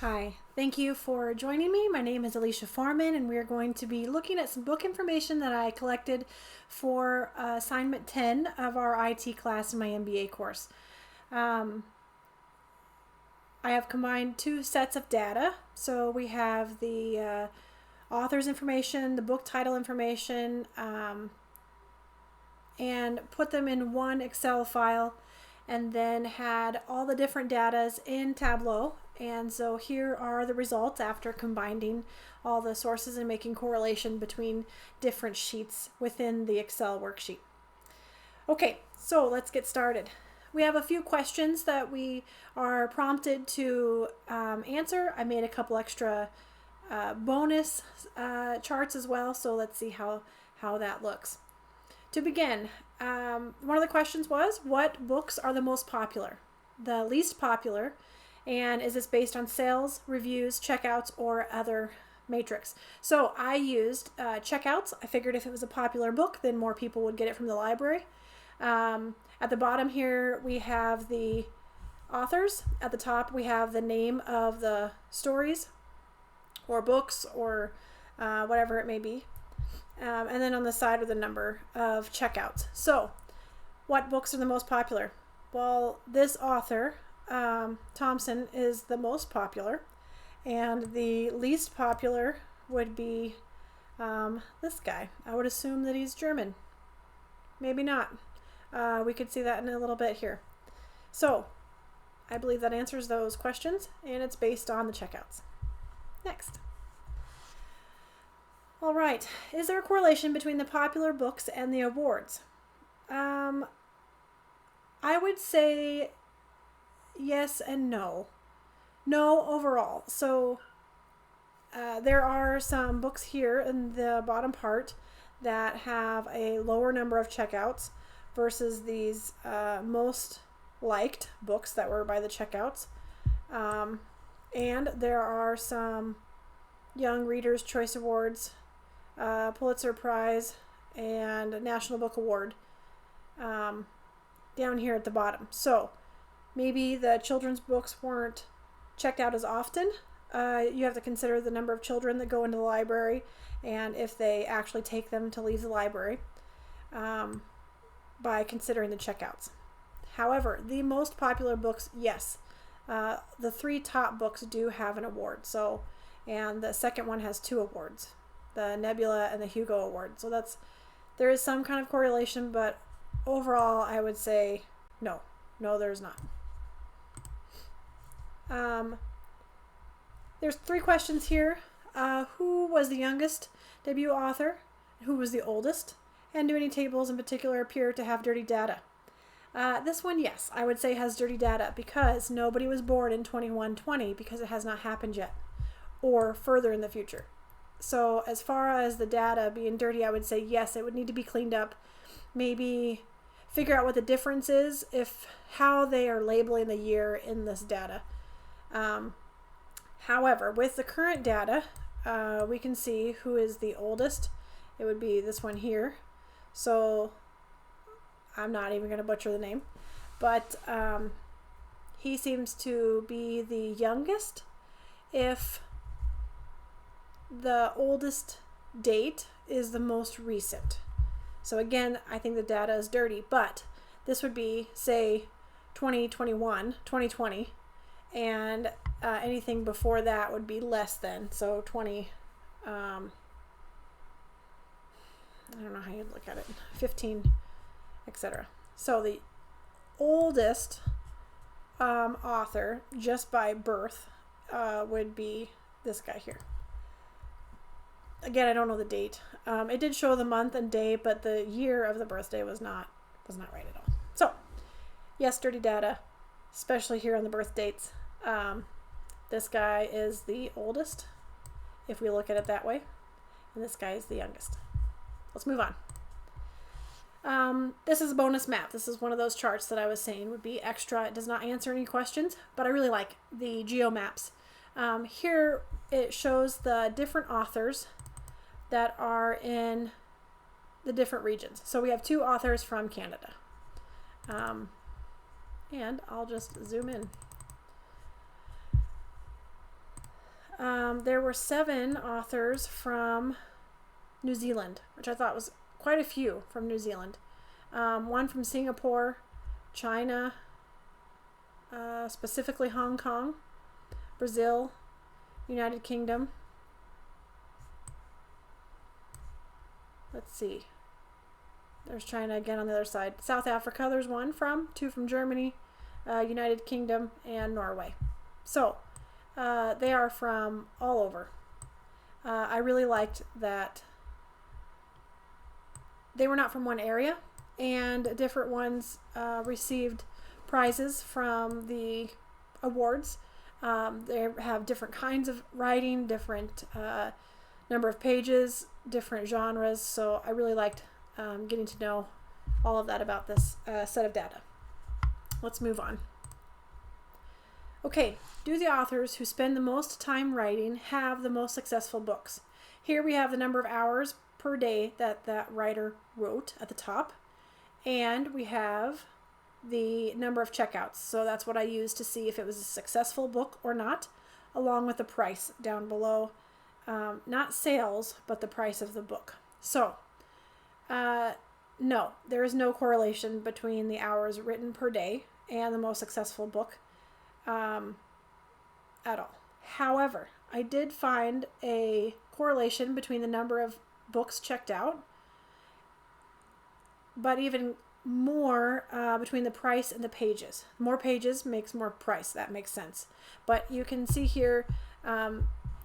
Hi, thank you for joining me. My name is Alicia Foreman, and we are going to be looking at some book information that I collected for assignment 10 of our IT class in my MBA course. I have combined two sets of data. So we have the author's information, the book title information, and put them in one Excel file, and then had all the different datas in Tableau. And so here are the results after combining all the sources and making correlation between different sheets within the Excel worksheet. Okay, so let's get started. We have a few questions that we are prompted to answer. I made a couple extra bonus charts as well, so let's see how that looks. To begin, one of the questions was, what books are the most popular? The least popular, and is this based on sales, reviews, checkouts, or other matrix? So I used checkouts. I figured if it was a popular book, then more people would get it from the library. At the bottom here, we have the authors. At the top, we have the name of the stories or books or whatever it may be. And then on the side are the number of checkouts. So what books are the most popular? Well, this author, Thompson, is the most popular, and the least popular would be this guy. I would assume that he's German. Maybe not. We could see that in a little bit here. So I believe that answers those questions, and it's based on the checkouts. Next. All right. Is there a correlation between the popular books and the awards? I would say yes and no. No overall. So there are some books here in the bottom part that have a lower number of checkouts versus these most liked books that were by the checkouts. And there are some Young Readers' Choice Awards, Pulitzer Prize, and National Book Award down here at the bottom. So maybe the children's books weren't checked out as often. You have to consider the number of children that go into the library and if they actually take them to leave the library by considering the checkouts. However, the most popular books, yes. The three top books do have an award. So, and the second one has 2 awards, the Nebula and the Hugo Award. So there is some kind of correlation, but overall I would say no. No, there's not. There's 3 questions here. Who was the youngest debut author? Who was the oldest? And do any tables in particular appear to have dirty data? This one, yes, I would say has dirty data because nobody was born in 2120 because it has not happened yet or further in the future. So as far as the data being dirty, I would say yes, it would need to be cleaned up. Maybe figure out what the difference is, how they are labeling the year in this data. However, with the current data, we can see who is the oldest. It would be this one here. So I'm not even going to butcher the name, but he seems to be the youngest if the oldest date is the most recent. So again, I think the data is dirty, but this would be, say, 2020, and anything before that would be less than. So 20, I don't know how you'd look at it, 15, etc. So the oldest author, just by birth, would be this guy here. Again, I don't know the date. It did show the month and day, but the year of the birthday was not right at all. So, yes, dirty data, especially here on the birth dates. This guy is the oldest, if we look at it that way, and this guy is the youngest. Let's move on. This is a bonus map. This is one of those charts that I was saying would be extra. It does not answer any questions, but I really like the geo maps. Here it shows the different authors that are in the different regions. So we have 2 authors from Canada. And I'll just zoom in. There were 7 authors from New Zealand, which I thought was quite a few from New Zealand. One from Singapore, China, specifically Hong Kong, Brazil, United Kingdom. Let's see. There's China again on the other side. South Africa, there's 1 from, 2 from Germany, United Kingdom, and Norway. So they are from all over. I really liked that they were not from one area, and different ones received prizes from the awards. They have different kinds of writing, different number of pages, different genres, so I really liked getting to know all of that about this set of data. Let's move on. Okay, do the authors who spend the most time writing have the most successful books? Here we have the number of hours per day that that writer wrote at the top, and we have the number of checkouts. So that's what I used to see if it was a successful book or not, along with the price down below. Not sales, but the price of the book. So, no, there is no correlation between the hours written per day and the most successful book at all. However, I did find a correlation between the number of books checked out, but even more between the price and the pages. More pages makes more price. That makes sense. But you can see here,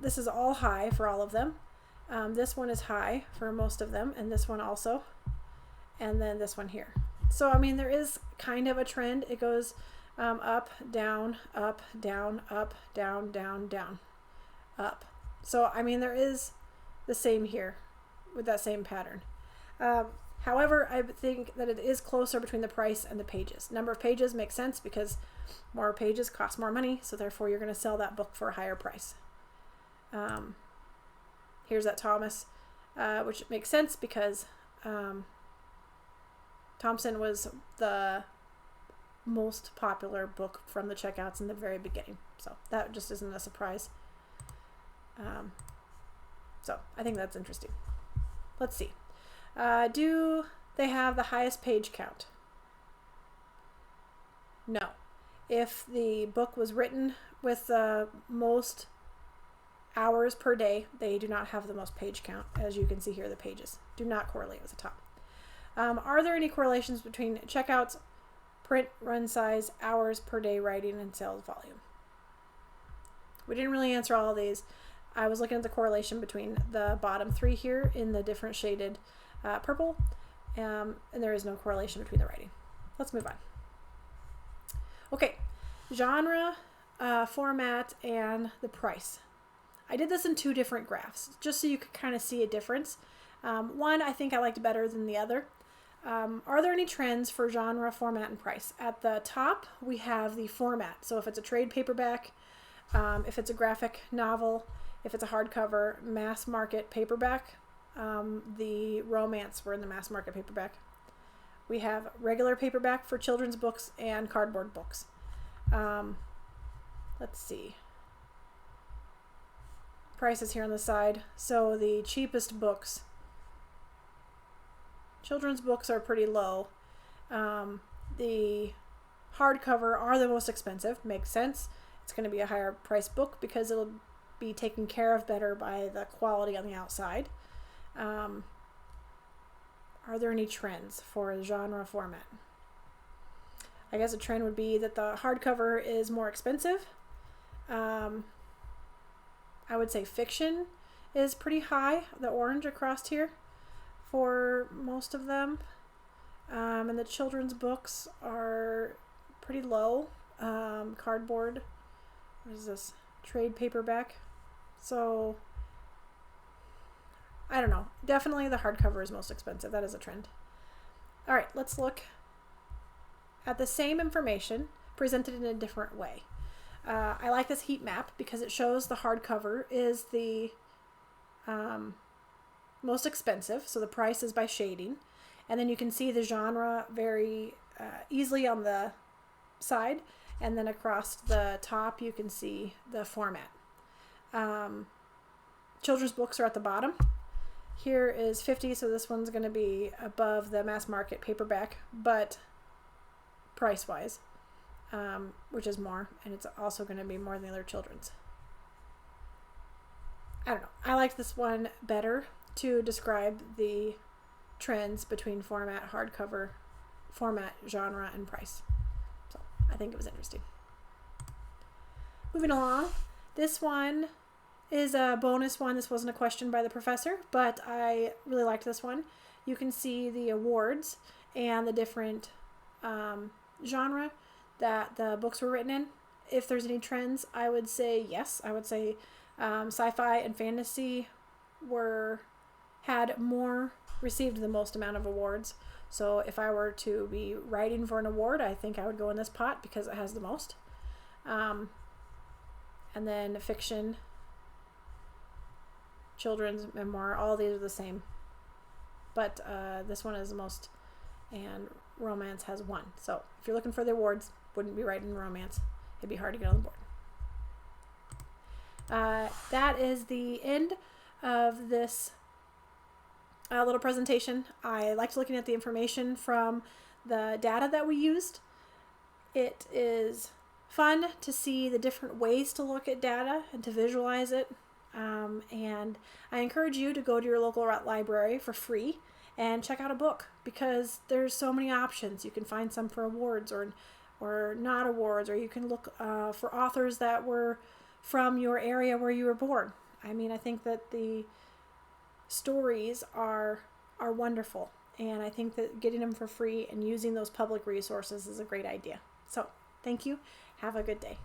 this is all high for all of them. This one is high for most of them, and this one also, and then this one here. So, I mean, there is kind of a trend. It goes up, down, up, down, up, down, down, down, up. So, I mean, there is the same here with that same pattern. However, I think that it is closer between the price and the pages. Number of pages makes sense because more pages cost more money, so therefore you're going to sell that book for a higher price. Here's that Thomas, which makes sense because Thompson was the most popular book from the checkouts in the very beginning. So that just isn't a surprise. So I think that's interesting. Let's see. Do they have the highest page count? No. If the book was written with the most hours per day, they do not have the most page count. As you can see here, the pages do not correlate with the top. Are there any correlations between checkouts, print run size, hours per day writing, and sales volume? We didn't really answer all of these. I was looking at the correlation between the bottom 3 here in the different shaded purple, and there is no correlation between the writing. Let's move on. Okay, genre, format, and the price. I did this in 2 different graphs, just so you could kind of see a difference. One I think I liked better than the other. Are there any trends for genre, format, and price? At the top, we have the format. So if it's a trade paperback, if it's a graphic novel, if it's a hardcover, mass market paperback, the romance were in the mass market paperback. We have regular paperback for children's books and cardboard books. Let's see. Prices here on the side. So the cheapest books, children's books, are pretty low. The hardcover are the most expensive. Makes sense. It's going to be a higher price book because it'll be taken care of better by the quality on the outside. Are there any trends for the genre format? I guess a trend would be that the hardcover is more expensive. I would say fiction is pretty high, the orange across here, for most of them. And the children's books are pretty low. Cardboard, what is this? Trade paperback. So, I don't know. Definitely the hardcover is most expensive. That is a trend. All right, let's look at the same information presented in a different way. I like this heat map because it shows the hardcover is the most expensive. So the price is by shading. And then you can see the genre very easily on the side. And then across the top, you can see the format. Children's books are at the bottom. Here is 50, so this one's going to be above the mass market paperback, but price-wise, which is more, and it's also going to be more than the other children's. I don't know. I like this one better to describe the trends between format, hardcover, format, genre, and price. So I think it was interesting. Moving along, this one is a bonus one. This wasn't a question by the professor, but I really liked this one. You can see the awards and the different genre that the books were written in. If there's any trends, I would say yes. I would say sci-fi and fantasy received the most amount of awards. So if I were to be writing for an award, I think I would go in this pot because it has the most. And then fiction, children's memoir, all these are the same. But this one is the most, and romance has one. So if you're looking for the awards, wouldn't be writing romance. It'd be hard to get on the board. That is the end of this little presentation. I liked looking at the information from the data that we used. It is fun to see the different ways to look at data and to visualize it. And I encourage you to go to your local library for free and check out a book, because there's so many options. You can find some for awards or not awards, or you can look for authors that were from your area where you were born. I mean, I think that the stories are wonderful, and I think that getting them for free and using those public resources is a great idea. So thank you. Have a good day.